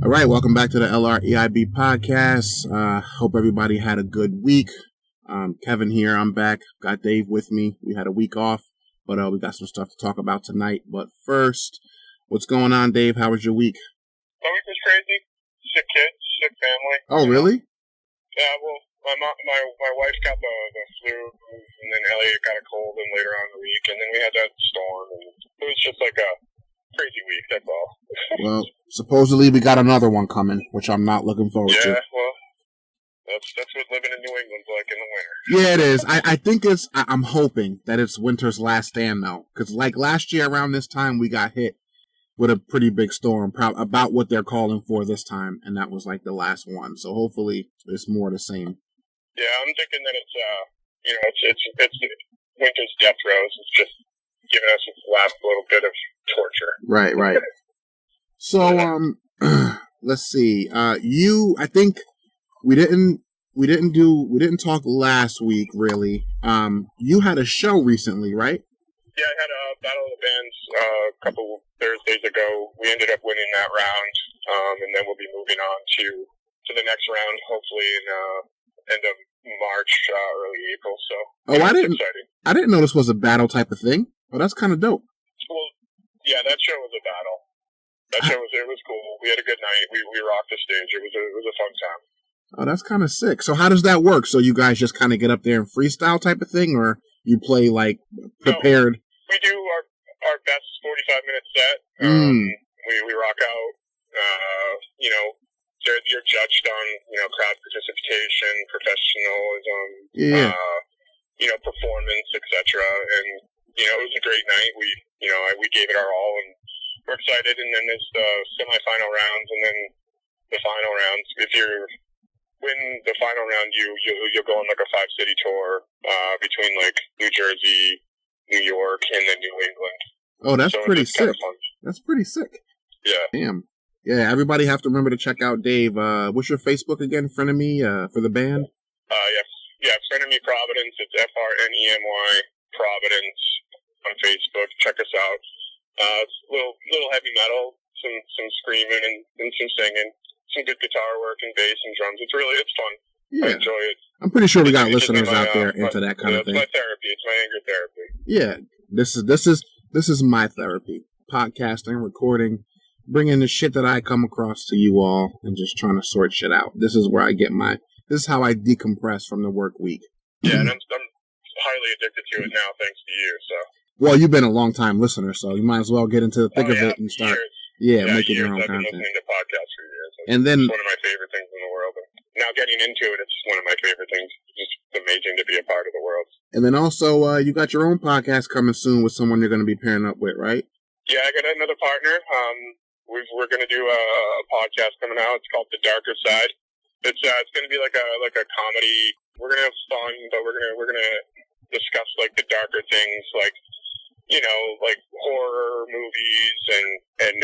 All right, welcome back to the LREIB podcast. Hope everybody had a good week. Kevin here. I'm back. Got Dave with me. We had a week off, but we got some stuff to talk about tonight. But first, what's going on, Dave? How was your week? My week was crazy. Sick kids, sick family. Oh, really? Yeah, well, my wife got the flu, and then Elliot got a cold, and later on in the week, and then we had that storm, and it was just like a crazy week, that's all. Well, supposedly we got another one coming, which I'm not looking forward to. Yeah, well, that's what living in New England's like in the winter. Yeah, it is. I think I'm hoping that it's winter's last stand, though, because like last year around this time, we got hit with a pretty big storm, about what they're calling for this time, and that was like the last one. So hopefully it's more the same. Yeah, I'm thinking that it's winter's death throes. It's just giving us a last little bit of torture. Right. So let's see. I think we didn't talk last week really. You had a show recently, right? Yeah, I had a Battle of the Bands a couple Thursdays ago. We ended up winning that round, and then we'll be moving on to the next round, hopefully in end of March, early April. So I didn't know this was a battle type of thing. Well, that's kind of dope. Well, yeah, that show was a battle. It was cool. We had a good night. We rocked the stage. It was a fun time. Oh, that's kind of sick. So how does that work? So you guys just kind of get up there and freestyle type of thing, or you play like prepared? No, we do our best 45-minute set. We rock out. You're judged on crowd participation, professionalism, performance, etc. And it was a great night. We gave it our all, and we're excited. And then there's the semifinal rounds, and then the final rounds. If you win the final round, you'll go on like a 5-city tour between like New Jersey, New York, and then New England. Oh, that's pretty sick. That's pretty sick. Yeah. Damn. Yeah, everybody have to remember to check out Dave. What's your Facebook again? Frenemy for the band? Yeah, Frenemy Providence. It's FRNEMY Providence on Facebook. Check us out. It's a little heavy metal, some screaming and some singing, some good guitar work and bass and drums. It's fun. Yeah. I enjoy it. I'm pretty sure we got listeners out there into that kind of thing. It's my therapy. It's my anger therapy. Yeah, this is my therapy. Podcasting, recording, bringing the shit that I come across to you all, and just trying to sort shit out. This is where I get this is how I decompress from the work week. Yeah, and I'm highly addicted to it now, thanks to you. So. Well, you've been a long time listener, so you might as well get into the thick of it and start. Making your own I've been content. listening to podcasts for years. And then it's one of my favorite things in the world. And now getting into it, it's one of my favorite things. It's just amazing to be a part of the world. And then also, you got your own podcast coming soon with someone you're going to be pairing up with, right? Yeah, I got another partner. We're going to do a podcast coming out. It's called The Darker Side. It's going to be like a comedy. We're going to have fun, but we're going to discuss like the darker things, like like horror movies and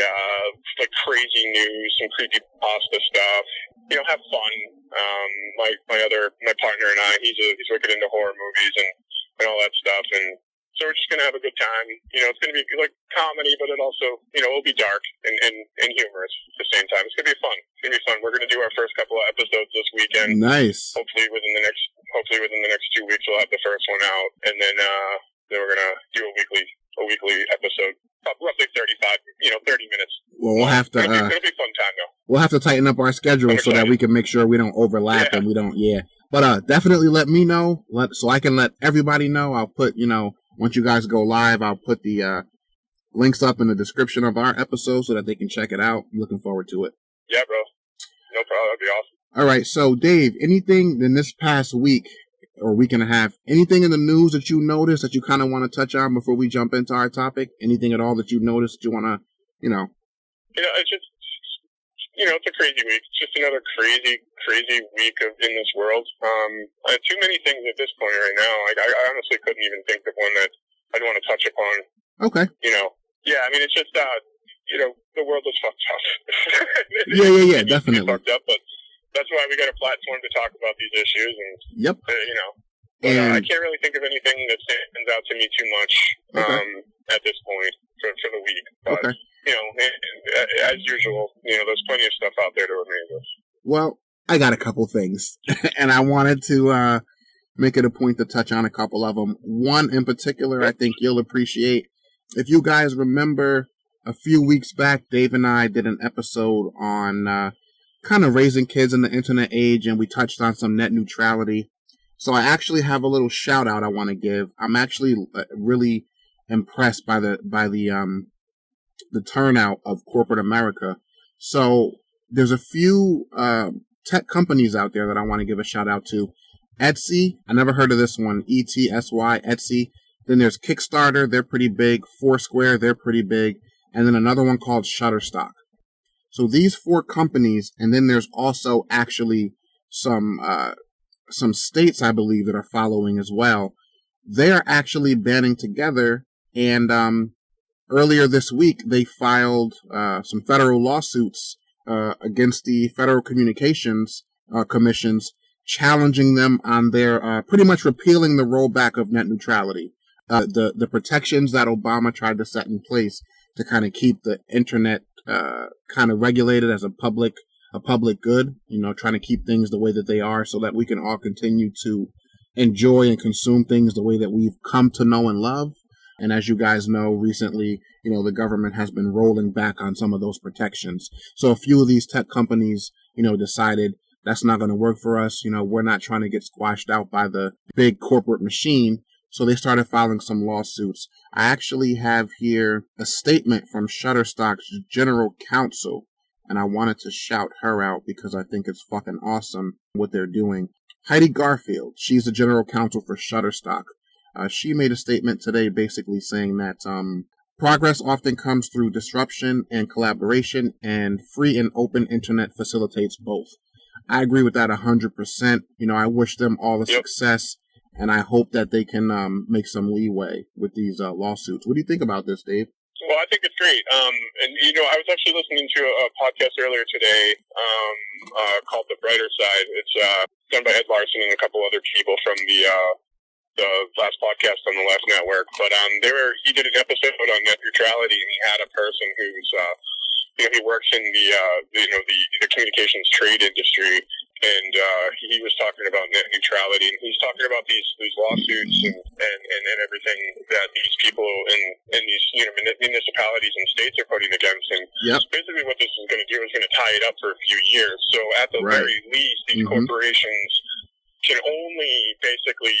like crazy news, some creepy pasta stuff. Have fun. My partner and I, he's wicked into horror movies and all that stuff, and so we're just gonna have a good time. It's gonna be like comedy, but it also, it'll be dark and humorous at the same time. It's gonna be fun. It's gonna be fun. We're gonna do our first couple of episodes this weekend. Nice. Hopefully within the next 2 weeks, we'll have the first one out, and then we're gonna do a weekly episode, roughly 30 minutes. Well, we'll have to. It'll be a fun time though. We'll have to tighten up our schedule so that we can make sure we don't overlap and we don't. Yeah, but definitely let me know, so I can let everybody know. I'll put once you guys go live, I'll put the links up in the description of our episode so that they can check it out. I'm looking forward to it. Yeah, bro. No problem. That'd be awesome. All right, so Dave, anything in this past week or week and a half, anything in the news that you noticed that you kind of want to touch on before we jump into our topic? Anything at all that you noticed that you want to, it's just, it's a crazy week. It's just another crazy week in this world. Too many things at this point right now. I honestly couldn't even think of one that I'd want to touch upon. Okay. Yeah, I mean, it's just, the world is fucked up. Yeah, definitely. Fucked up, but that's why we got a platform to talk about these issues, and yep. But I can't really think of anything that stands out to me too much at this point for the week. But, okay. as usual, there's plenty of stuff out there to amaze us. Well, I got a couple things, and I wanted to make it a point to touch on a couple of them. One in particular, I think you'll appreciate. If you guys remember, a few weeks back, Dave and I did an episode on kind of raising kids in the internet age, and we touched on some net neutrality. So I actually have a little shout out I want to give. I'm actually really impressed by the turnout of corporate America. So there's a few tech companies out there that I want to give a shout out to. Etsy, I never heard of this one. ETSY, Etsy. Then there's Kickstarter, they're pretty big. Foursquare, they're pretty big. And then another one called Shutterstock. So these 4 companies, and then there's also actually some states, I believe, that are following as well. They are actually banding together, and earlier this week they filed some federal lawsuits against the Federal Communications Commissions, challenging them on their pretty much repealing the rollback of net neutrality, the protections that Obama tried to set in place to kind of keep the internet kind of regulated as a public good, trying to keep things the way that they are so that we can all continue to enjoy and consume things the way that we've come to know and love. And as you guys know, recently, the government has been rolling back on some of those protections. So a few of these tech companies, decided that's not going to work for us. We're not trying to get squashed out by the big corporate machine. So they started filing some lawsuits. I actually have here a statement from Shutterstock's general counsel, and I wanted to shout her out because I think it's fucking awesome what they're doing. Heidi Garfield, she's the general counsel for Shutterstock. She made a statement today basically saying that progress often comes through disruption and collaboration, and free and open internet facilitates both. I agree with that 100%. I wish them all the success, and I hope that they can make some leeway with these lawsuits. What do you think about this, Dave? Well, I think it's great. And I was actually listening to a podcast earlier today called The Brighter Side. It's done by Ed Larson and a couple other people from the last podcast on the Left Network. But he did an episode on net neutrality, and he had a person who's he works in the communications trade industry, and he was talking about net neutrality, and he's talking about these lawsuits and everything that these people in these municipalities and states are putting against him. Yep. Basically, what this is going to do is going to tie it up for a few years. So at the very least, these corporations can only basically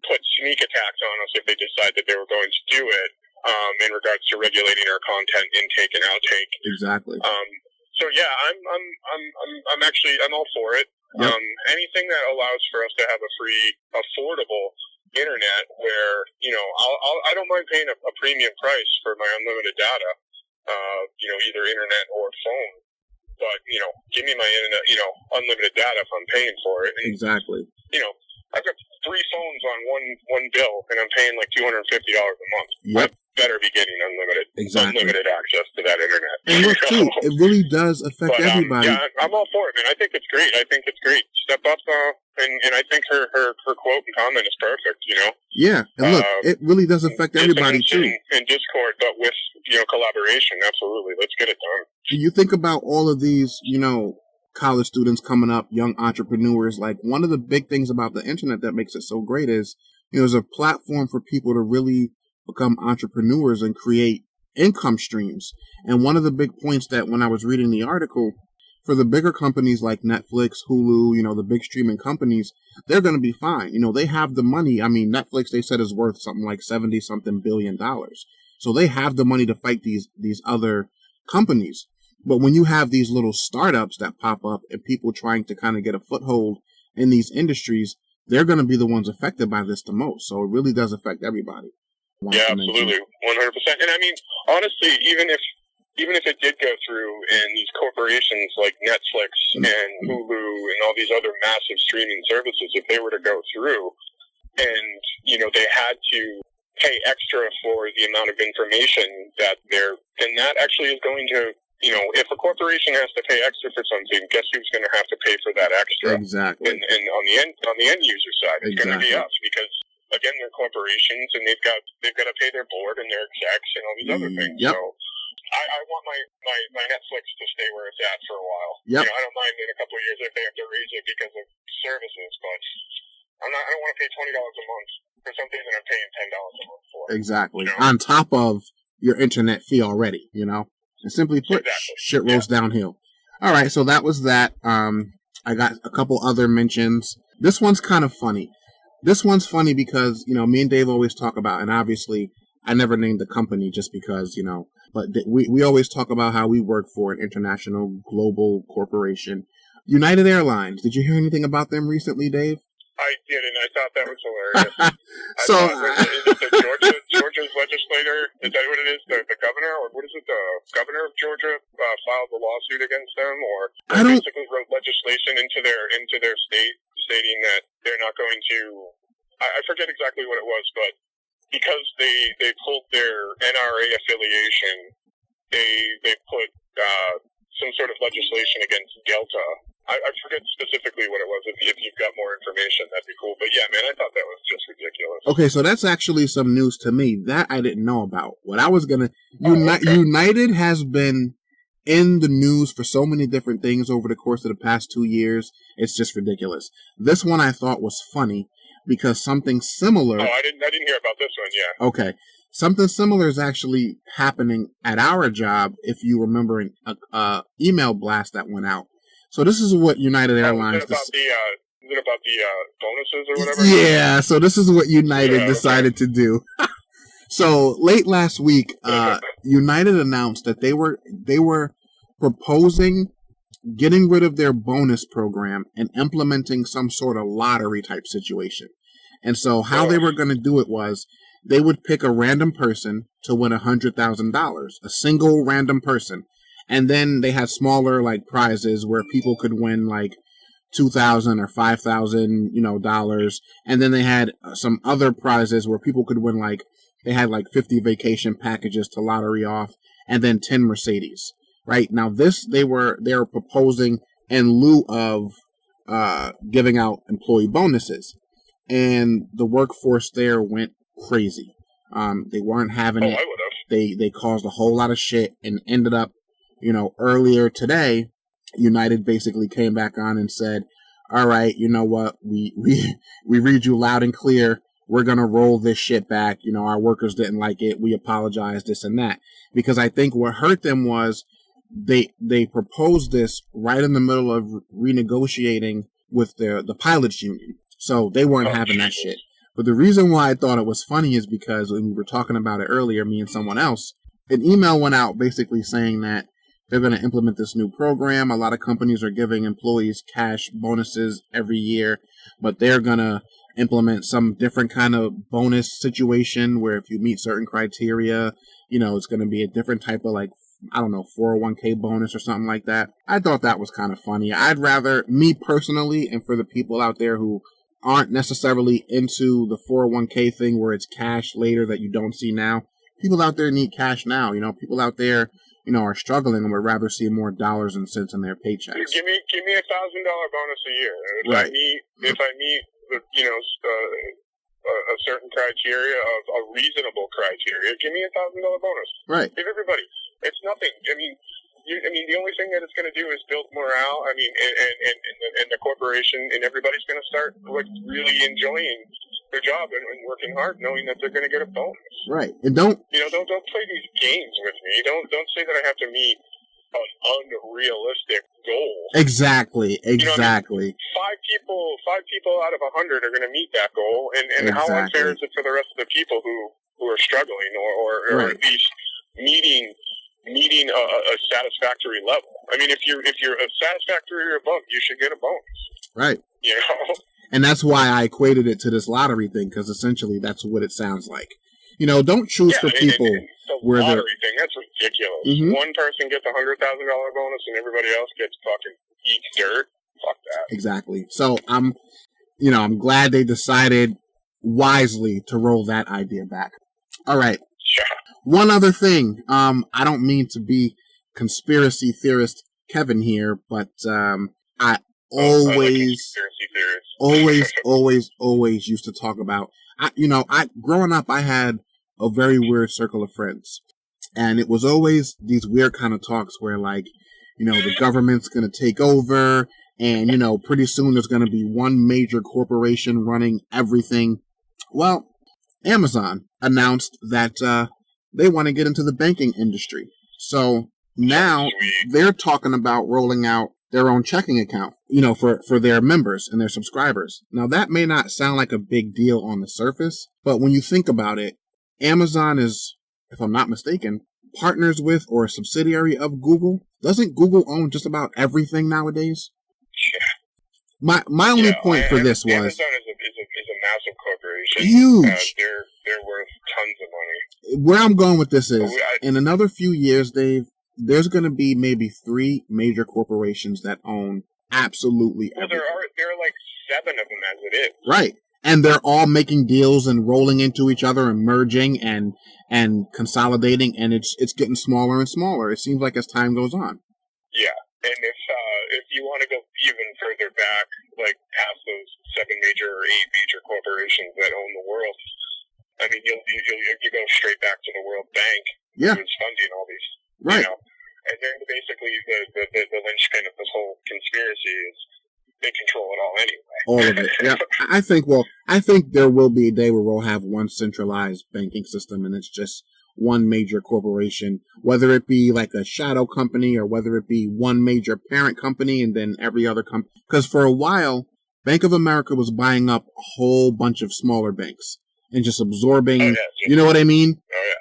put sneak attacks on us if they decide that they were going to do it. In regards to regulating our content intake and outtake. Exactly. So yeah, I'm all for it. Yep. Anything that allows for us to have a free, affordable internet where, I don't mind paying a premium price for my unlimited data, either internet or phone. But, give me my internet, unlimited data if I'm paying for it. And, exactly. I've got 3 phones on one bill, and I'm paying like $250 a month. Yep. I better be getting unlimited access to that internet. And look, too, it really does affect everybody. Yeah, I'm all for it, man. I think it's great. Step up, and I think her quote and comment is perfect, Yeah, and look, it really does affect everybody, too. In Discord, but with, collaboration, absolutely. Let's get it done. You think about all of these, college students coming up, young entrepreneurs. Like, one of the big things about the internet that makes it so great is, it's a platform for people to really become entrepreneurs and create income streams. And one of the big points that when I was reading the article, for the bigger companies like Netflix, Hulu, the big streaming companies, they're going to be fine. They have the money. I mean, Netflix, they said, is worth something like $70-something billion. So they have the money to fight these other companies. But when you have these little startups that pop up and people trying to kind of get a foothold in these industries, they're going to be the ones affected by this the most. So it really does affect everybody. Yeah, absolutely, 100%. And I mean, honestly, even if it did go through, and these corporations like Netflix and Hulu and all these other massive streaming services, if they were to go through, and they had to pay extra for the amount of information then that actually is going to. If a corporation has to pay extra for something, guess who's going to have to pay for that extra? Exactly. And on the end user side, it's going to be us, because again, they're corporations and they've got to pay their board and their execs and all these other things. Yep. So I want my Netflix to stay where it's at for a while. Yep. I don't mind in a couple of years if they have to raise it because of services, but I don't want to pay $20 a month for something that I'm paying $10 a month for. Exactly. On top of your internet fee already, And simply put, shit rolls downhill. All right, so that was that. I got a couple other mentions. This one's kind of funny. This one's funny because, me and Dave always talk about, and obviously I never named the company just because, but we always talk about how we work for an international global corporation. United Airlines. Did you hear anything about them recently, Dave? I didn't. I thought that was hilarious. Is it Georgia's legislator? Is that what it is? The governor, or what is it? The governor of Georgia filed a lawsuit against them, or basically wrote legislation into their state stating that they're not going to. I forget exactly what it was, but because they pulled their NRA affiliation, they put some sort of legislation against Delta. I forget specifically what it was. If you've got more information, that'd be cool. But yeah, man, I thought that was just ridiculous. Okay, so that's actually some news to me. That I didn't know about. What I was going to... United has been in the news for so many different things over the course of the past 2 years. It's just ridiculous. This one I thought was funny because something similar... Oh, I didn't hear about this one, yeah. Okay. Something similar is actually happening at our job, if you remember an email blast that went out. So this is what United Airlines... Is it about the bonuses or whatever? Yeah, so this is what United decided to do. So late last week, United announced that they were proposing getting rid of their bonus program and implementing some sort of lottery type situation. And so how they were going to do it was they would pick a random person to win $100,000, a single random person. And then they had smaller prizes where people could win $2,000 or $5,000, dollars. And then they had some other prizes where people could win they had 50 vacation packages to lottery off, and then 10 Mercedes. Right now, this they were proposing in lieu of giving out employee bonuses, and the workforce there went crazy. They weren't having it. I would have. They caused a whole lot of shit and ended up. Earlier today, United basically came back on and said, all right, you know what? We read you loud and clear. We're going to roll this shit back. Our workers didn't like it. We apologize, this and that. Because I think what hurt them was they proposed this right in the middle of renegotiating with the pilots union. So they weren't having that shit. But the reason why I thought it was funny is because when we were talking about it earlier, me and someone else, an email went out basically saying that they're going to implement this new program. A lot of companies are giving employees cash bonuses every year, but they're going to implement some different kind of bonus situation where if you meet certain criteria, it's going to be a different type of 401k bonus or something like that. I thought that was kind of funny. I'd rather, me personally, and for the people out there who aren't necessarily into the 401k thing where it's cash later that you don't see now, people out there need cash now. People out there are struggling and would rather see more dollars and cents in their paychecks. Give me $1,000 bonus a year. If I meet a certain criteria of a reasonable criteria, give me $1,000 bonus. Right. Give everybody. It's nothing. The only thing that it's going to do is build morale. And the corporation and everybody's going to start really enjoying their job and working hard, knowing that they're going to get a bonus. Right. And don't play these games with me. Don't say that I have to meet an unrealistic goal. Exactly. Five people out of 100 are going to meet that goal, and how unfair is it for the rest of the people who are struggling or at least meeting a satisfactory level? If you're a satisfactory or above, you should get a bonus. Right. And that's why I equated it to this lottery thing, because essentially that's what it sounds like. Don't choose for people where the lottery thing, that's ridiculous. Mm-hmm. One person gets $100,000 bonus and everybody else gets fucking eats dirt. Fuck that. Exactly. So I'm glad they decided wisely to roll that idea back. All right. Yeah. One other thing. I don't mean to be conspiracy theorist Kevin here, but I always used to talk about. Growing up, I had a very weird circle of friends, And it was always these weird kind of talks where, like, you know, the government's going to take over, and, you know, pretty soon there's going to be one major corporation running everything. Well, Amazon announced that they want to get into the banking industry. So now they're talking about rolling out their own checking account, you know, for their members and their subscribers. Now, that may not sound like a big deal on the surface, but when you think about it, Amazon is, if I'm not mistaken, partners with or a subsidiary of Google. Doesn't Google own just about everything nowadays? Yeah. My only point for this was Amazon is a massive corporation. Huge. They're worth tons of money. Where I'm going with this is, in another few years, Dave, there's going to be maybe 3 major corporations that own absolutely everything. There are like 7 of them as it is. Right. And they're all making deals and rolling into each other and merging and consolidating, and it's getting smaller and smaller. It seems like as time goes on. Yeah, and if you want to go even further back, like past those 7 major or 8 major corporations that own the world, I mean, you go straight back to the World Bank, yeah, who's funding all these, right? You know, and they're basically the linchpin of this whole conspiracy is. They control it all anyway. All of it. Yeah. I think there will be a day where we'll have one centralized banking system, and it's just one major corporation, whether it be like a shadow company or whether it be one major parent company and then every other company. Because for a while, Bank of America was buying up a whole bunch of smaller banks and just absorbing, you know what I mean? Oh,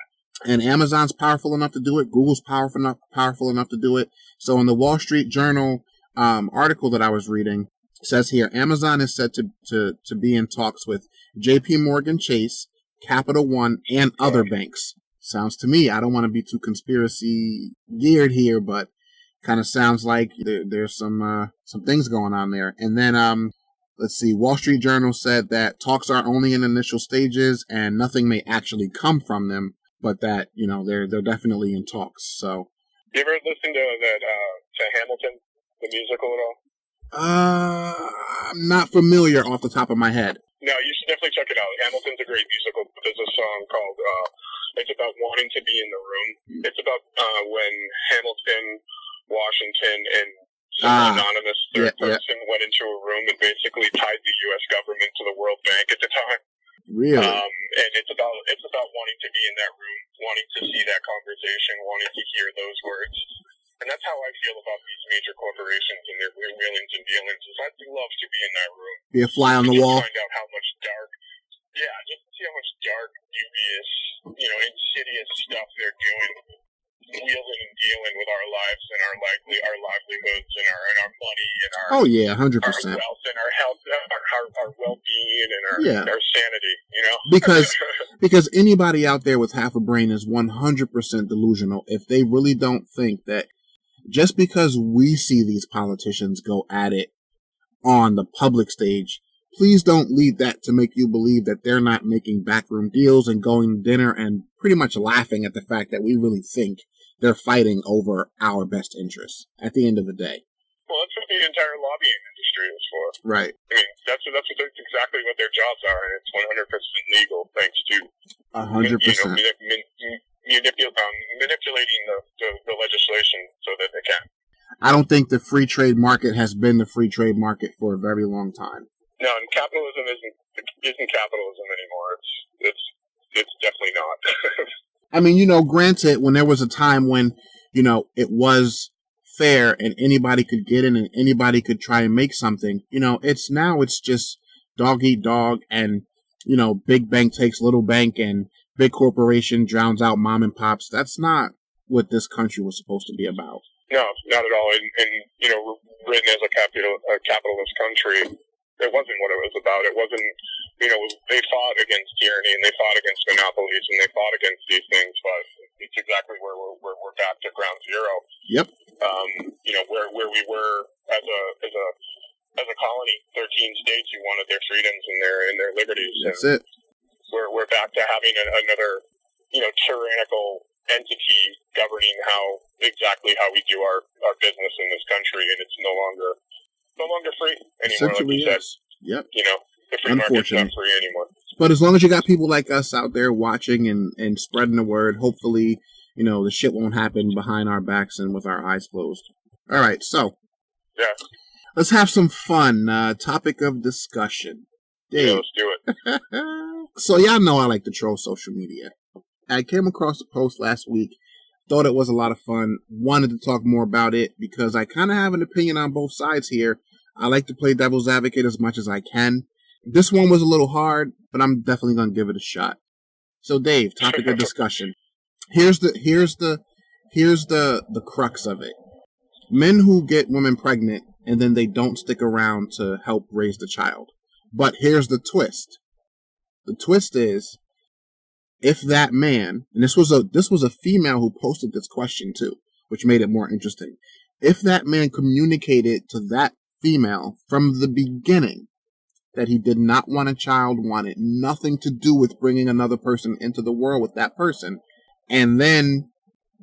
yeah. And Amazon's powerful enough to do it. Google's powerful enough to do it. So in the Wall Street Journal article that I was reading, says here, Amazon is said to be in talks with J.P. Morgan Chase, Capital One, and other banks. Sounds to me, I don't want to be too conspiracy geared here, but kind of sounds like there's some things going on there. And then, let's see, Wall Street Journal said that talks are only in initial stages and nothing may actually come from them, but that, you know, they're definitely in talks. So, you ever listen to Hamilton, the musical at all? I'm not familiar off the top of my head. No, you should definitely check it out. Hamilton's a great musical. There's a song called, it's about wanting to be in the room. It's about when Hamilton, Washington, and some anonymous third person went into a room and basically tied the U.S. government to the World Bank at the time. Really? And it's about wanting to be in that room, wanting to see that conversation, wanting to hear those words. And that's how I feel about these major corporations and their wheelings and dealings. Is I'd love to be in that room. Be a fly on the wall. Find out how much just see how much dark, dubious, you know, insidious stuff they're doing, wheeling and dealing with our lives and our livelihoods and our money and our 100%. Our wealth and our health, our well-being and our sanity. You know, because anybody out there with half a brain is 100% delusional if they really don't think that. Just because we see these politicians go at it on the public stage, please don't lead that to make you believe that they're not making backroom deals and going to dinner and pretty much laughing at the fact that we really think they're fighting over our best interests at the end of the day. Well, that's what the entire lobbying industry is for. Right. I mean, that's exactly what their jobs are, and it's 100% legal thanks to 100%. Manipulating the legislation so that they can. I don't think the free trade market has been the free trade market for a very long time. No, and capitalism isn't capitalism anymore. It's definitely not. I mean, you know, granted, when there was a time when, you know, it was fair and anybody could get in and anybody could try and make something, you know, it's just dog eat dog, and, you know, big bank takes little bank and big corporation drowns out mom and pops. That's not what this country was supposed to be about. No, not at all. And you know, written as a capitalist country, it wasn't what it was about. It wasn't, you know, they fought against tyranny and they fought against monopolies and they fought against these things, but it's exactly where we're back to ground zero. Yep. You know, where we were as a colony, 13 states who wanted their freedoms and their liberties. That's and it. We're back to having another, you know, tyrannical entity governing exactly how we do our business in this country, and it's no longer free anymore, like you said. Yep. You know, the free market's not free anymore. But as long as you got people like us out there watching and spreading the word, hopefully, the shit won't happen behind our backs and with our eyes closed. All right, so let's have some fun. Topic of discussion. Dave. Yeah, let's do it. So y'all know I like to troll social media. I came across a post last week, thought it was a lot of fun, wanted to talk more about it because I kind of have an opinion on both sides here. I like to play devil's advocate as much as I can. This one was a little hard, but I'm definitely going to give it a shot. So Dave, topic of discussion. Here's the crux of it. Men who get women pregnant and then they don't stick around to help raise the child. But here's the twist. The twist is, if that man, and this was a female who posted this question too, which made it more interesting. If that man communicated to that female from the beginning that he did not want a child, wanted nothing to do with bringing another person into the world with that person, and then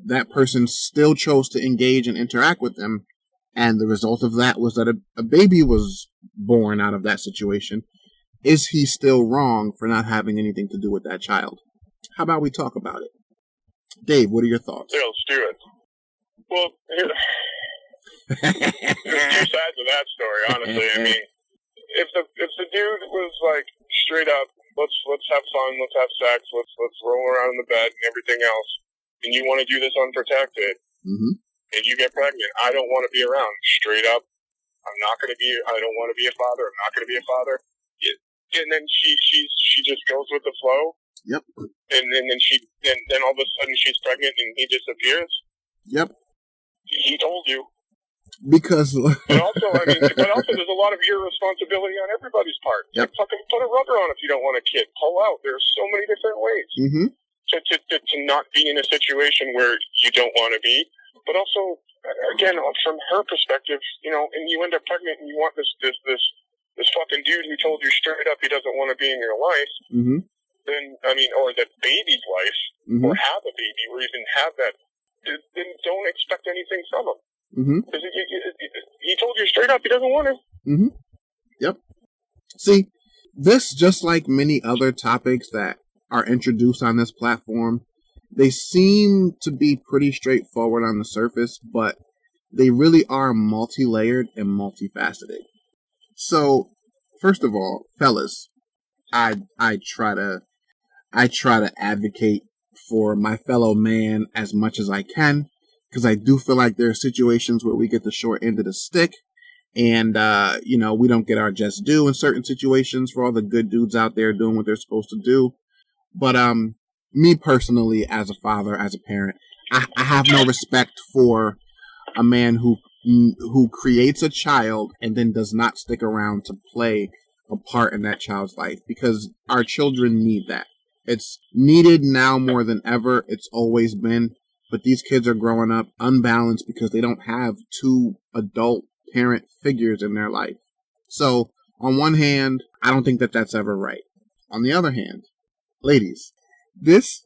that person still chose to engage and interact with them, and the result of that was that a baby was born out of that situation, is he still wrong for not having anything to do with that child? How about we talk about it? Dave, what are your thoughts? Yeah, let's do it. Well, there's two sides of that story, honestly. I mean, if the dude was like straight up, let's have fun, let's have sex, let's roll around in the bed and everything else, and you want to do this unprotected, and you get pregnant, I don't want to be around. Straight up, I don't want to be a father. I'm not going to be a father. And then she just goes with the flow. Yep. And then all of a sudden she's pregnant and he disappears. Yep. He told you. Because. But also there's a lot of irresponsibility on everybody's part. Yep. Like, fucking put a rubber on if you don't want a kid. Pull out. There's so many different ways to not be in a situation where you don't want to be. But also, again, from her perspective, and you end up pregnant and you want this fucking dude who told you straight up he doesn't want to be in your life, then, or the baby's life, or have a baby, or even have that, then don't expect anything from him. Because he told you straight up he doesn't want to. Yep. See, this, just like many other topics that are introduced on this platform, they seem to be pretty straightforward on the surface, but they really are multi-layered and multifaceted. So, first of all, fellas, I try to advocate for my fellow man as much as I can, because I do feel like there are situations where we get the short end of the stick, and we don't get our just due in certain situations for all the good dudes out there doing what they're supposed to do. But me personally, as a father, as a parent, I have no respect for a man who creates a child and then does not stick around to play a part in that child's life, because our children need that. It's needed now more than ever. It's always been, but these kids are growing up unbalanced because they don't have two adult parent figures in their life. So on one hand, I don't think that that's ever right. On the other hand, ladies, this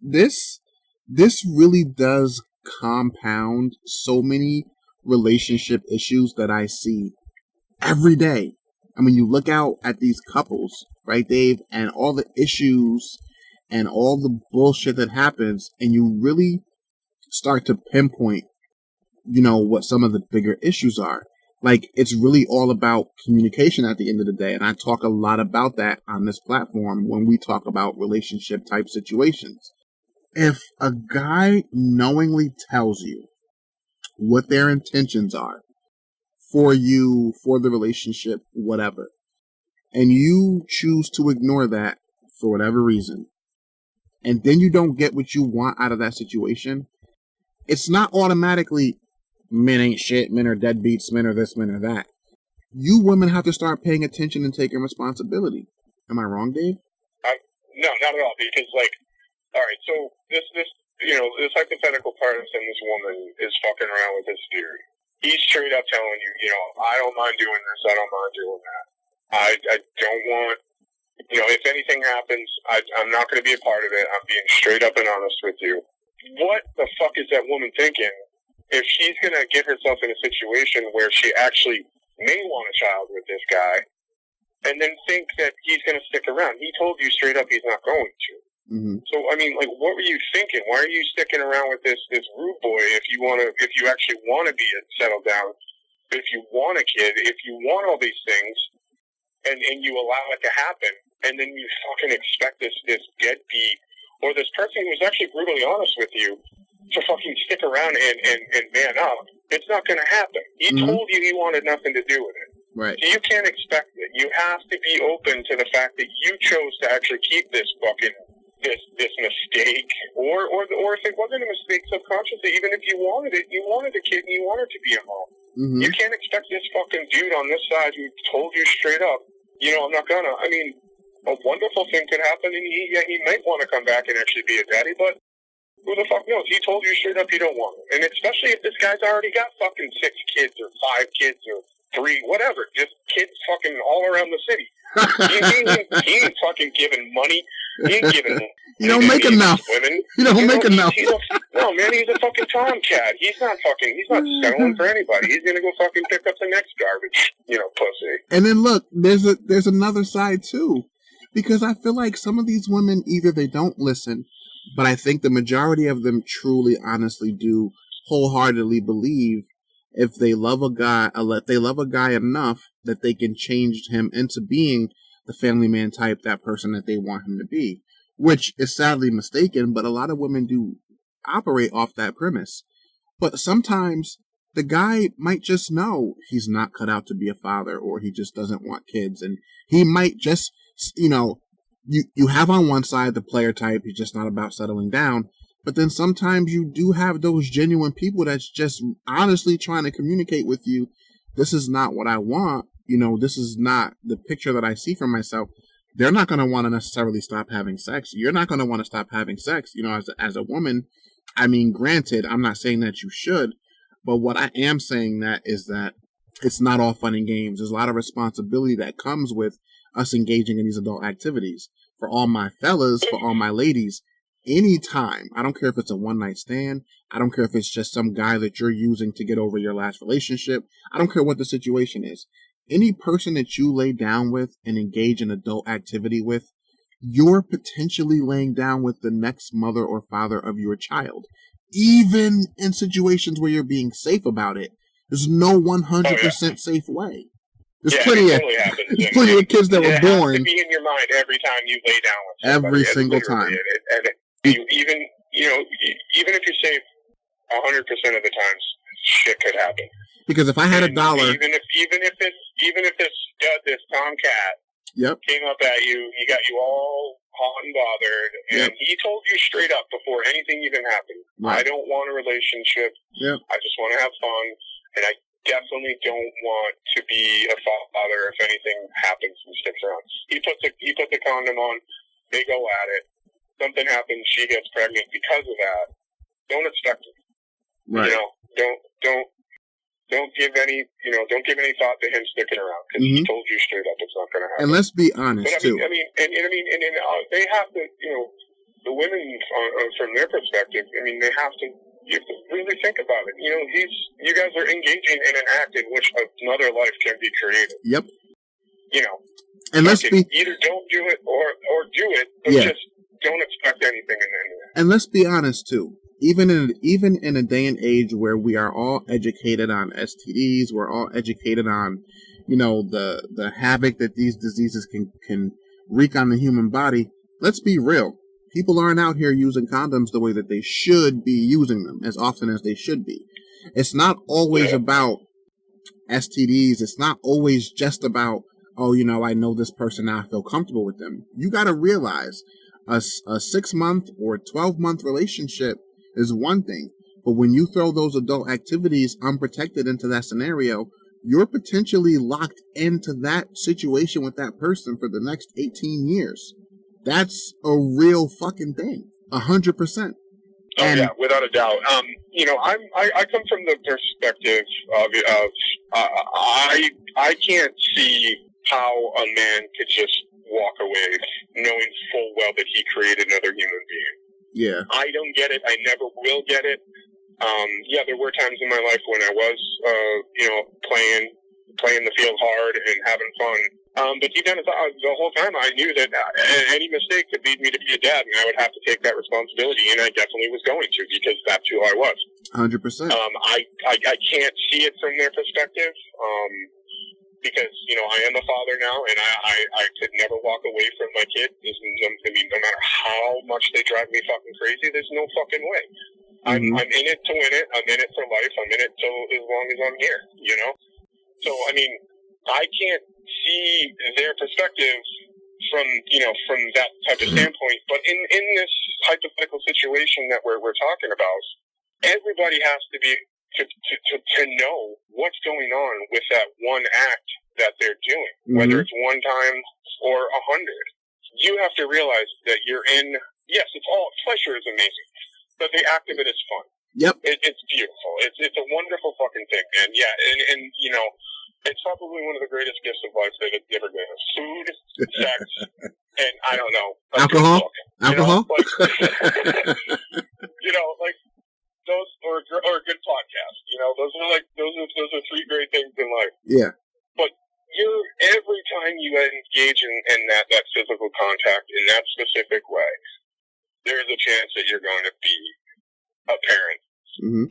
really does compound so many relationship issues that I see every day. I mean, you look out at these couples, right, Dave, and all the issues and all the bullshit that happens, and you really start to pinpoint, what some of the bigger issues are. Like, it's really all about communication at the end of the day, and I talk a lot about that on this platform when we talk about relationship type situations. If a guy knowingly tells you what their intentions are for you, for the relationship, whatever, and you choose to ignore that for whatever reason, and then you don't get what you want out of that situation, it's not automatically men ain't shit, men are deadbeats, men are this, men are that. You women have to start paying attention and taking responsibility. Am I wrong, Dave? No, not at all. Because, all right, so this hypothetical person, this woman is fucking around with this dude. He's straight up telling you, I don't mind doing this, I don't mind doing that. I don't want, if anything happens, I'm not going to be a part of it. I'm being straight up and honest with you. What the fuck is that woman thinking if she's going to get herself in a situation where she actually may want a child with this guy and then think that he's going to stick around? He told you straight up he's not going to. Mm-hmm. So, I mean, like, what were you thinking? Why are you sticking around with this rude boy if you actually want to be settled down, if you want a kid, if you want all these things, and you allow it to happen, and then you fucking expect this deadbeat or this person who was actually brutally honest with you to fucking stick around and man up. It's not going to happen. He told you he wanted nothing to do with it. Right. So you can't expect it. You have to be open to the fact that you chose to actually keep this fucking this mistake, or if it wasn't a mistake subconsciously, even if you wanted it, you wanted a kid and you wanted to be a mom. Mm-hmm. You can't expect this fucking dude on this side who told you straight up, I'm not gonna. I mean, a wonderful thing could happen, and he might want to come back and actually be a daddy, but who the fuck knows? He told you straight up you don't want it. And especially if this guy's already got fucking 6 kids or 5 kids or 3, whatever, just kids fucking all around the city. He ain't fucking giving money. He ain't giving. You don't make enough. Women. You don't make enough. No, man, he's a fucking tomcat. He's not settling for anybody. He's gonna go fucking pick up the next garbage, pussy. And then look, there's another side too, because I feel like some of these women either they don't listen, but I think the majority of them truly, honestly do wholeheartedly believe if they love a guy enough that they can change him into being the family man type, that person that they want him to be, which is sadly mistaken, but a lot of women do operate off that premise. But sometimes the guy might just know he's not cut out to be a father, or he just doesn't want kids, and he might just, you have on one side the player type, he's just not about settling down, but then sometimes you do have those genuine people that's just honestly trying to communicate with you, this is not what I want, this is not the picture that I see for myself. They're not going to want to necessarily stop having sex. You're not going to want to stop having sex. As a woman, I mean, granted, I'm not saying that you should, but what I am saying that is that it's not all fun and games. There's a lot of responsibility that comes with us engaging in these adult activities. For all my fellas, for all my ladies, anytime, I don't care if it's a one-night stand, I don't care if it's just some guy that you're using to get over your last relationship, I don't care what the situation is. Any person that you lay down with and engage in adult activity with, you're potentially laying down with the next mother or father of your child. Even in situations where you're being safe about it, there's no 100% safe way. There's plenty of kids that were born. It has to be in your mind every time you lay down with somebody. Every single time. Even if you're safe 100% of the times, shit could happen. Because if I had $1, even if this tomcat came up at you, he got you all hot and bothered, and he told you straight up before anything even happened, I don't want a relationship. I just want to have fun, and I definitely don't want to be a father if anything happens and sticks around. He put the condom on. They go at it. Something happens. She gets pregnant because of that. Don't expect it. Right. Don't give any thought to him sticking around, because he told you straight up it's not going to happen. And let's be honest too. They have to, the women from their perspective. You have to really think about it. You guys are engaging in an act in which another life can be created. Yep. And let's be either don't do it or do it, but just don't expect anything in the end. And let's be honest too. Even in a day and age where we are all educated on STDs, we're all educated on, the havoc that these diseases can wreak on the human body. Let's be real. People aren't out here using condoms the way that they should be using them as often as they should be. It's not always about STDs. It's not always just about, I know this person now, I feel comfortable with them. You got to realize a 6-month or 12-month relationship is one thing, but when you throw those adult activities unprotected into that scenario, you're potentially locked into that situation with that person for the next 18 years. That's a real fucking thing. 100%. Oh, yeah, without a doubt. I come from the perspective of I can't see how a man could just walk away knowing full well that he created another human being. Yeah. I don't get it. I never will get it. There were times in my life when I was, playing playing the field hard and having fun. But deep down, the whole time I knew that any mistake could lead me to be a dad, and I would have to take that responsibility, and I definitely was going to, because that's who I was. 100%. I can't see it from their perspective, because, you know, I am a father now, and I could never walk away from my kid. No matter how much they drive me fucking crazy, there's no fucking way. Mm-hmm. I'm in it to win it. I'm in it for life. I'm in it till as long as I'm here, you know? So, I mean, I can't see their perspective from that type of standpoint. But in this hypothetical situation that we're talking about, everybody has to be to know what's going on with that one act that they're doing, whether it's one time or 100. You have to realize that you're in. Yes, pleasure is amazing, but the act of it is fun. Yep, it's beautiful. It's a wonderful fucking thing, man. Yeah, and you know, it's probably one of the greatest gifts of life that it's ever given us. Food, sex, and I don't know, alcohol. Like, you know, like those or a good podcast. You know, those are three great things in life. Yeah. But every time you engage in that physical contact in that specific way, there is a chance that you're going to be a parent 9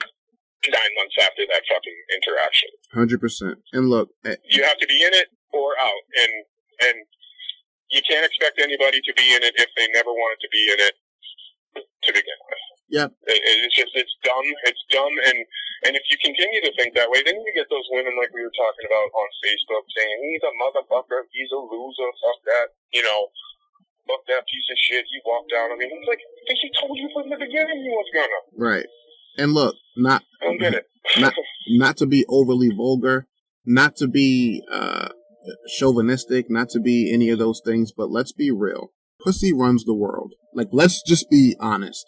months after that fucking interaction. 100%. And look, you have to be in it or out, and you can't expect anybody to be in it if they never wanted to be in it to begin with. Yeah, it's dumb. It's dumb, and if you continue to think that way, then you get those women like we were talking about on Facebook saying he's a motherfucker, he's a loser, fuck that, you know, fuck that piece of shit. He walked out. I mean, it's like he told you from the beginning he was gonna. Right. And look, I don't get it. not to be overly vulgar, not to be chauvinistic, not to be any of those things, but let's be real. Pussy runs the world. Like, let's just be honest.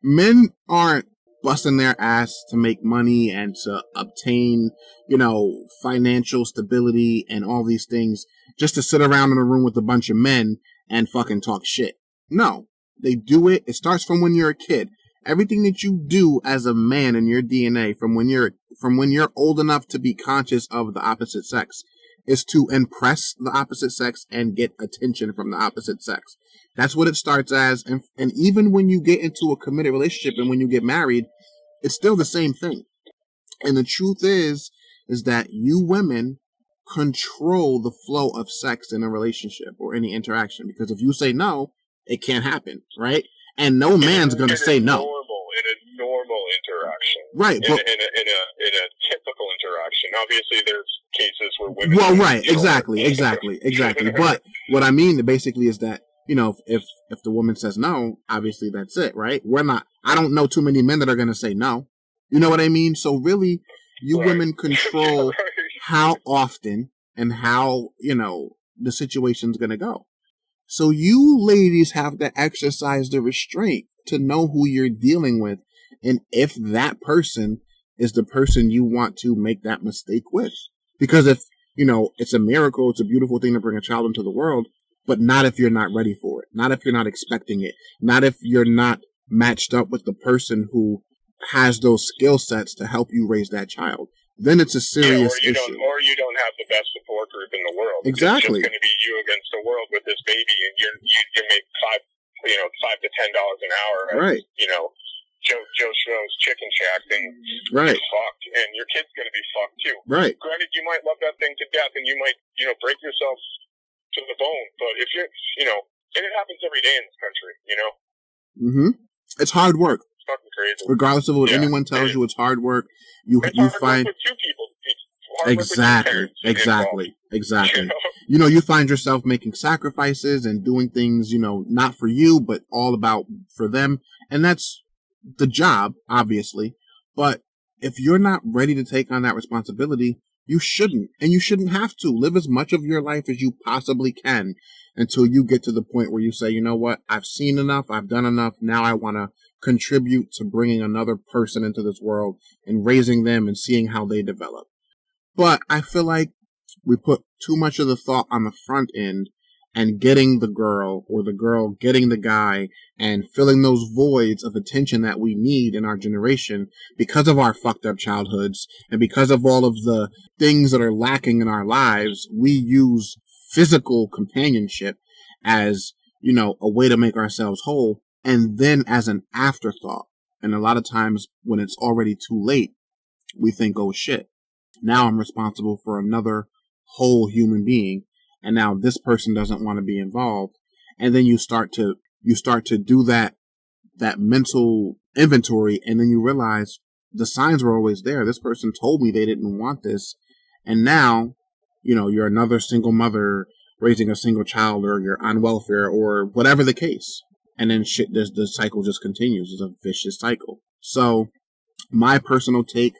Men aren't busting their ass to make money and to obtain, you know, financial stability and all these things just to sit around in a room with a bunch of men and fucking talk shit. No, they do it. It starts from when you're a kid. Everything that you do as a man in your DNA from when you're old enough to be conscious of the opposite sex is to impress the opposite sex and get attention from the opposite sex. That's what it starts as. And even when you get into a committed relationship and when you get married, it's still the same thing. And the truth is that you women control the flow of sex in a relationship or any interaction. Because if you say no, it can't happen, right? And no man's going to say no. In a normal interaction. Right. In a typical interaction. Obviously, there's cases where women... Well, right. Exactly. But what I mean basically is that, you know, if the woman says no, obviously that's it, right? I don't know too many men that are going to say no. You know what I mean? So really, you women control how often and how, you know, the situation's going to go. So you ladies have to exercise the restraint to know who you're dealing with and if that person is the person you want to make that mistake with. Because if, you know, it's a miracle, it's a beautiful thing to bring a child into the world, but not if you're not ready for it, not if you're not expecting it, not if you're not matched up with the person who has those skill sets to help you raise that child. Then it's a serious issue. Or you don't have the best support group in the world. Exactly. It's just going to be you against the world with this baby, and you make $5 to $10 an hour. Right. You know, Joe Schmo's Chicken Shack, and right. You're fucked, and your kid's going to be fucked too. Right. Granted, you might love that thing to death, and you might, you know, break yourself to the bone. But if you're, you know, and it happens every day in this country, you know. It's hard work. It's fucking crazy. Regardless of what anyone tells you, it's hard work. You find with two people. Exactly. You know, you find yourself making sacrifices and doing things, you know, not for you, but all about for them. And that's the job, obviously. But if you're not ready to take on that responsibility, you shouldn't. And you shouldn't have to. Live as much of your life as you possibly can until you get to the point where you say, you know what, I've seen enough, I've done enough. Now I want to contribute to bringing another person into this world and raising them and seeing how they develop. But I feel like we put too much of the thought on the front end and getting the girl, or the girl getting the guy, and filling those voids of attention that we need in our generation because of our fucked up childhoods and because of all of the things that are lacking in our lives. We use physical companionship as, you know, a way to make ourselves whole, and then as an afterthought. And a lot of times when it's already too late, we think, oh shit, now I'm responsible for another whole human being, and now this person doesn't want to be involved. And then you start to do that mental inventory, and then you realize the signs were always there. This person told me they didn't want this, and now, you know, you're another single mother raising a single child, or you're on welfare, or whatever the case. And then shit, the cycle just continues. It's a vicious cycle. So my personal take,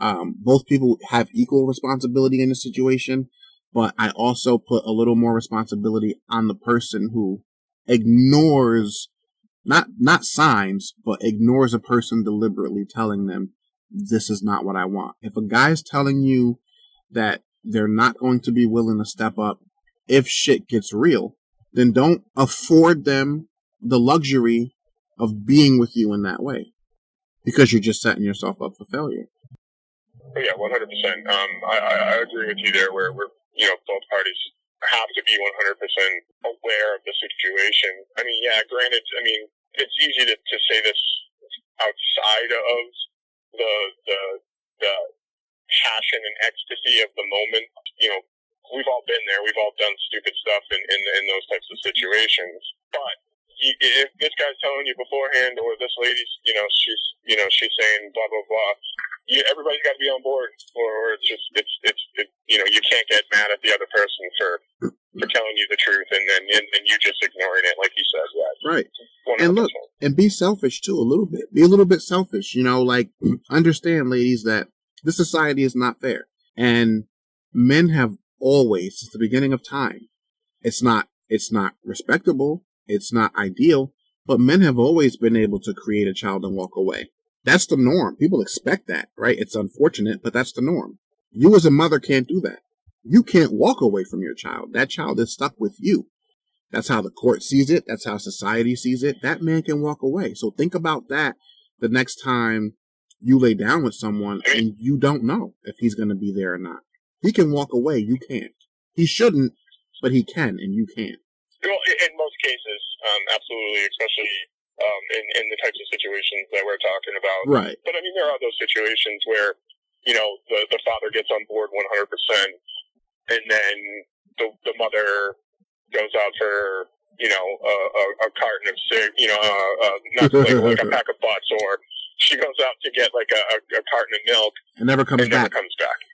both people have equal responsibility in the situation, but I also put a little more responsibility on the person who ignores, not signs, but ignores a person deliberately telling them, this is not what I want. If a guy's telling you that they're not going to be willing to step up if shit gets real, then don't afford them the luxury of being with you in that way, because you're just setting yourself up for failure. Yeah, 100%. I agree with you there, where we're, you know, both parties have to be 100% aware of the situation. I mean, yeah, granted, I mean, it's easy to say this outside of the passion and ecstasy of the moment. You know, we've all been there. We've all done stupid stuff in those types of situations. But if this guy's telling you beforehand, or this lady's, she's saying blah blah blah, everybody's got to be on board, or it's just you can't get mad at the other person for telling you the truth, and then you just ignoring it, like you said. Yeah, right. 100%. And look, and be selfish too, a little bit. Be a little bit selfish. You know, like, understand, ladies, that this society is not fair, and men have always, since the beginning of time, it's not respectable, it's not ideal, but men have always been able to create a child and walk away. That's the norm. People expect that, right? It's unfortunate, but that's the norm. You as a mother can't do that. You can't walk away from your child. That child is stuck with you. That's how the court sees it. That's how society sees it. That man can walk away. So think about that the next time you lay down with someone and you don't know if he's going to be there or not. He can walk away. You can't. He shouldn't, but he can, and you can't. Well, in most cases, absolutely, especially in the types of situations that we're talking about. Right. But I mean, there are those situations where, you know, the father gets on board 100%, and then the mother goes out for, you know, a carton of cigarettes, you know, not like a pack of butts, or she goes out to get like a carton of milk and never comes back.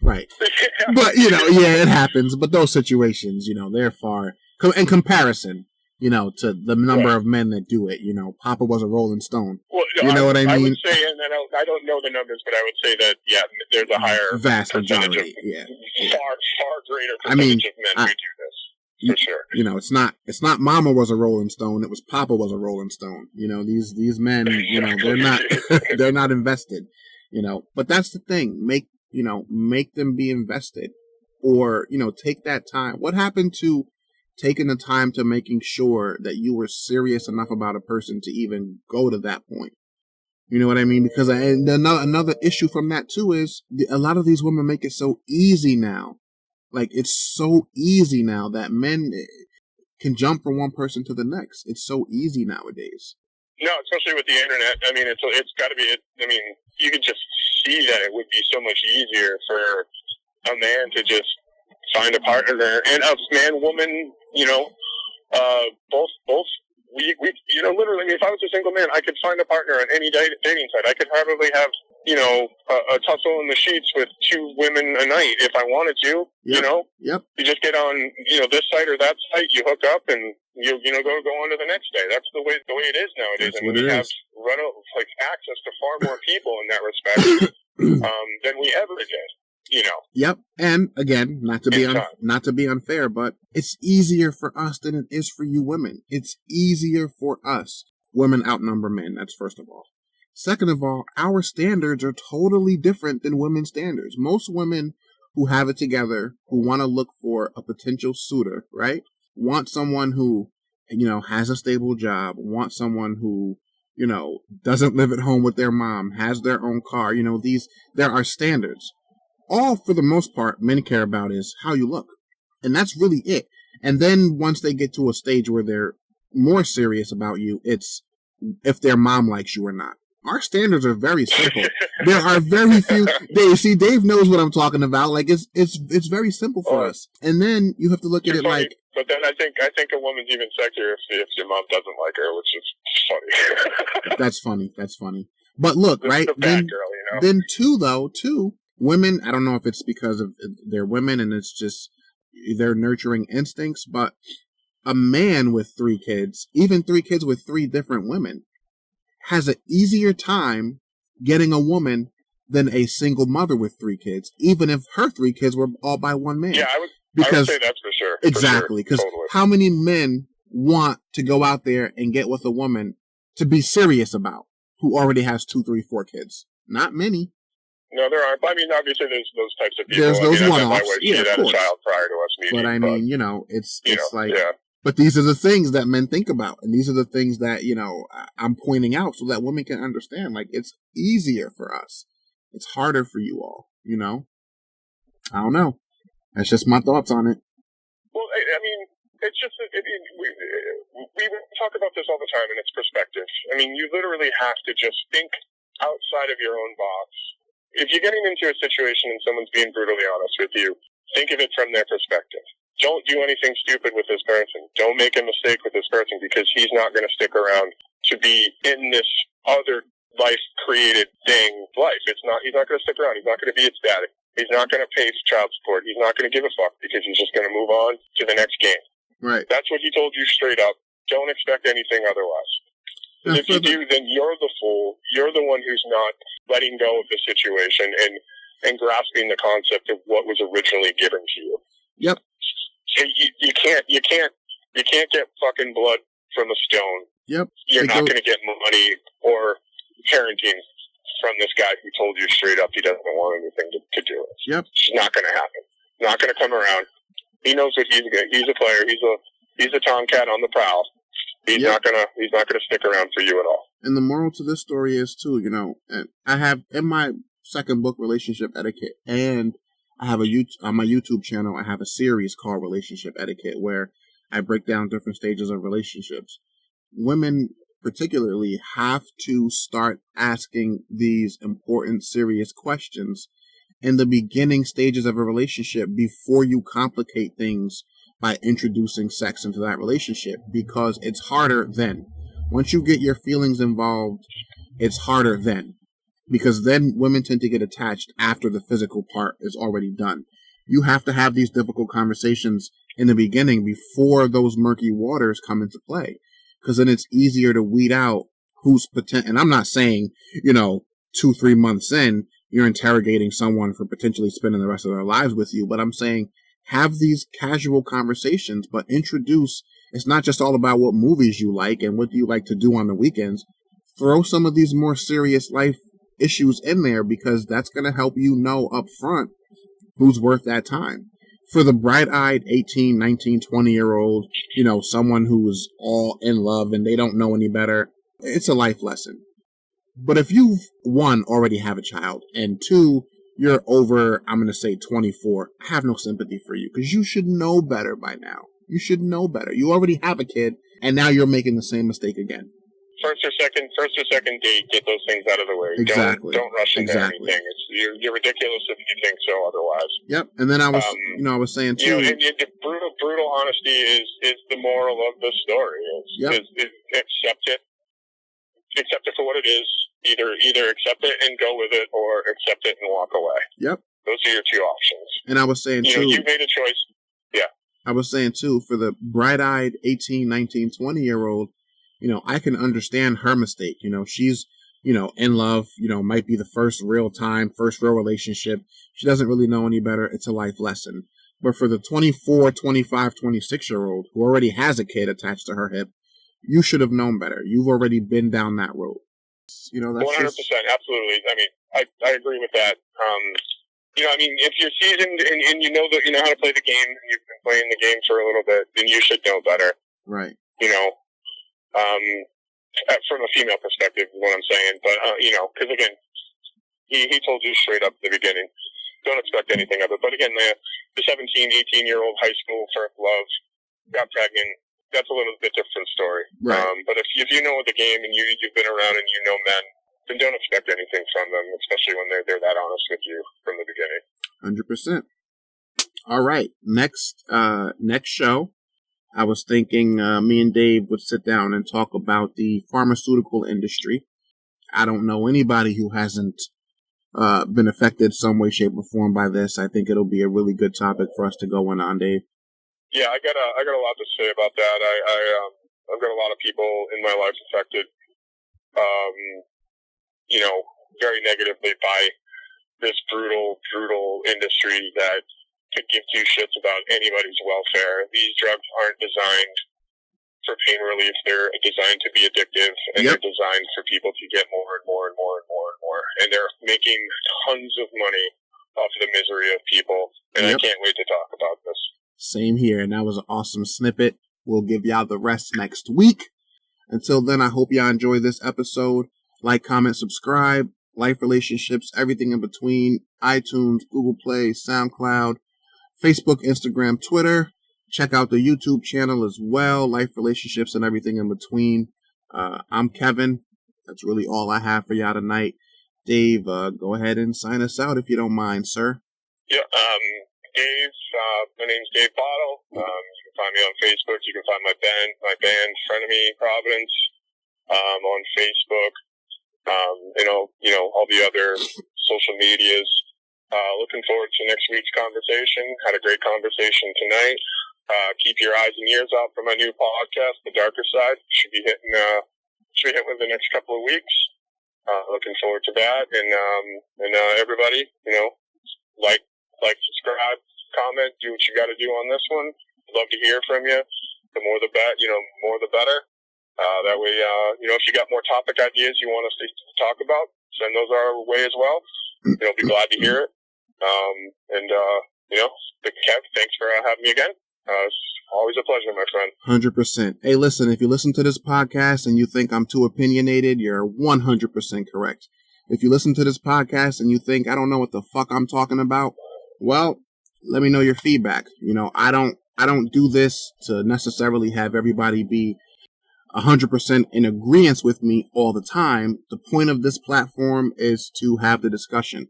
Right. Yeah. But, you know, yeah, it happens. But those situations, you know, they're far in comparison, you know, to the number of men that do it. You know, Papa was a Rolling Stone. Well, you know what I mean? I would say, and I don't know the numbers, but I would say that, yeah, there's a higher vast percentage majority, far greater percentage of men who do this, for sure. You know, it's not Mama was a Rolling Stone, it was Papa was a Rolling Stone. You know, these men, you know, they're not invested, you know. But that's the thing. Make them be invested, or, you know, take that time. What happened to taking the time to making sure that you were serious enough about a person to even go to that point? You know what I mean? Because another issue from that too is a lot of these women make it so easy now. Like, it's so easy now that men can jump from one person to the next. It's so easy nowadays. No, especially with the internet. I mean, it's got to be. I mean, you could just see that it would be so much easier for a man to just find a partner, and a man, woman, you know, both. We, you know, literally, I mean, if I was a single man, I could find a partner on any dating site. I could probably have, you know, a tussle in the sheets with 2 women a night if I wanted to. Yep. You know, yep. You just get on, you know, this site or that site. You hook up, and you know go on to the next day. That's the way it is nowadays. That's and we have access to far more people in that respect than we ever did. You know. Yep. And again, not to be unfair, but it's easier for us than it is for you women. It's easier for us. Women outnumber men. That's first of all. Second of all, our standards are totally different than women's standards. Most women who have it together, who want to look for a potential suitor, right? want someone who, has a stable job, want someone who, doesn't live at home with their mom, has their own car. There are standards. All, for the most part, men care about is how you look. And that's really it. And then once they get to a stage where they're more serious about you, it's if their mom likes you or not. Our standards are very simple. There are very few. Dave knows what I'm talking about. Like it's very simple for us. And then you have to look at it funny, like. But then I think a woman's even sexier if your mom doesn't like her, which is funny. That's funny. But look, right? The bad girl, Then two women. I don't know if it's because of they're women and it's just their nurturing instincts, but a man with 3 kids, even 3 kids with 3 different women, has an easier time getting a woman than a single mother with 3 kids, even if her 3 kids were all by one man. Yeah, I would say that's for sure. Exactly, because how many men want to go out there and get with a woman to be serious about who already has 2, 3, 4 kids? Not many. No, there aren't. I mean, obviously, there's those types of people. There's those one-offs. My wife, she had a child prior to us meeting. But I mean, it's like... Yeah. But these are the things that men think about. And these are the things that, I'm pointing out so that women can understand. Like, it's easier for us. It's harder for you all, I don't know. That's just my thoughts on it. Well, I mean, it's just, we talk about this all the time, and it's perspective. I mean, you literally have to just think outside of your own box. If you're getting into a situation and someone's being brutally honest with you, think of it from their perspective. Don't do anything stupid with this person. Don't make a mistake with this person because he's not going to stick around to be in this other life-created thing life. He's not going to stick around. He's not going to be ecstatic. He's not going to pay child support. He's not going to give a fuck because he's just going to move on to the next game. Right. That's what he told you straight up. Don't expect anything otherwise. If you do, then you're the fool. You're the one who's not letting go of the situation and grasping the concept of what was originally given to you. Yep. You can't get fucking blood from a stone. Yep. You're not going to get money or parenting from this guy who told you straight up he doesn't want anything to do with. Yep. It's not going to happen. Not going to come around. He knows what he's going. He's a player. He's a tomcat on the prowl. He's not gonna stick around for you at all. And the moral to this story is too, and I have in my second book, Relationship Etiquette, and I have on my YouTube channel, I have a series called Relationship Etiquette where I break down different stages of relationships. Women particularly have to start asking these important, serious questions in the beginning stages of a relationship before you complicate things by introducing sex into that relationship, because it's harder then. Once you get your feelings involved, it's harder then. Because then women tend to get attached after the physical part is already done. You have to have these difficult conversations in the beginning before those murky waters come into play. Because then it's easier to weed out who's potential. And I'm not saying, 2-3 months in, you're interrogating someone for potentially spending the rest of their lives with you. But I'm saying have these casual conversations, but introduce, it's not just all about what movies you like and what you like to do on the weekends. Throw some of these more serious life issues in there, because that's going to help you know up front who's worth that time. For the bright-eyed 18, 19, 20-year-old, someone who's all in love and they don't know any better, it's a life lesson. But if you, 1, already have a child, and 2, you're over, I'm going to say 24, I have no sympathy for you, because you should know better by now. You should know better. You already have a kid, and now you're making the same mistake again. First or second date, get those things out of the way. Exactly. Don't rush into anything. You're ridiculous if you think so otherwise. Yep. And then I was, I was saying too. And brutal honesty is the moral of the story. Is accept it for what it is. Either accept it and go with it, or accept it and walk away. Yep. Those are your 2 options. And I was saying too. You made a choice. Yeah. I was saying too, for the bright-eyed 18, 19, 20-year-old. I can understand her mistake. She's, in love, might be the first real relationship. She doesn't really know any better. It's a life lesson. But for the 24, 25, 26-year-old who already has a kid attached to her hip, you should have known better. You've already been down that road. That's 100%. Absolutely. I mean, I agree with that. If you're seasoned and you know how to play the game, and you've been playing the game for a little bit, then you should know better. Right. You know, from a female perspective is what I'm saying. But, you know, because again, he told you straight up at the beginning, don't expect anything of it. But again, the 17, 18-year-old high school first love got pregnant. That's a little bit different story. Right. But if you know the game and you've been around and you know men, then don't expect anything from them, especially when they're that honest with you from the beginning. 100%. All right. Next show, I was thinking me and Dave would sit down and talk about the pharmaceutical industry. I don't know anybody who hasn't been affected some way, shape, or form by this. I think it'll be a really good topic for us to go in on, Dave. Yeah, I got a lot to say about that. I've got a lot of people in my life affected, you know, very negatively by this brutal industry that could give two shits about anybody's welfare. These drugs aren't designed for pain relief. They're designed to be addictive, and They're designed for people to get more and more and more and more and more. And they're making tons of money off the misery of people, and I can't wait to talk about this. Same here, and that was an awesome snippet. We'll give y'all the rest next week. Until then, I hope y'all enjoy this episode. Like, comment, subscribe, life relationships, everything in between, iTunes, Google Play, SoundCloud, Facebook, Instagram, Twitter. Check out the YouTube channel as well, life relationships and everything in between. I'm Kevin. That's really all I have for y'all tonight. Dave, go ahead and sign us out if you don't mind, sir. Yeah, Dave, my name's Dave Bottle. You can find me on Facebook. You can find my band, Frenemy Providence, on Facebook. You know, all the other social medias. Looking forward to next week's conversation. Had a great conversation tonight. Keep your eyes and ears out for my new podcast, The Darker Side. Should be hitting within the next couple of weeks. Looking forward to that. And everybody, you know, like, subscribe, comment, do what you got to do on this one. I'd love to hear from you. The more the better. That way, you know, if you got more topic ideas you want us to talk about, send those our way as well. You know, be glad to hear it. You know, Kev, thanks for having me again. It's always a pleasure, my friend. 100%. Hey, listen, if you listen to this podcast and you think I'm too opinionated, you're 100% correct. If you listen to this podcast and you think I don't know what the fuck I'm talking about, well, let me know your feedback. You know, I don't do this to necessarily have everybody be 100% in agreement with me all the time. The point of this platform is to have the discussion.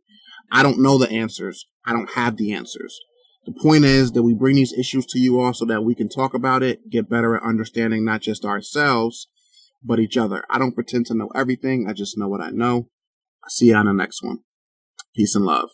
I don't know the answers. I don't have the answers. The point is that we bring these issues to you all so that we can talk about it, get better at understanding not just ourselves, but each other. I don't pretend to know everything. I just know what I know. I'll see you on the next one. Peace and love.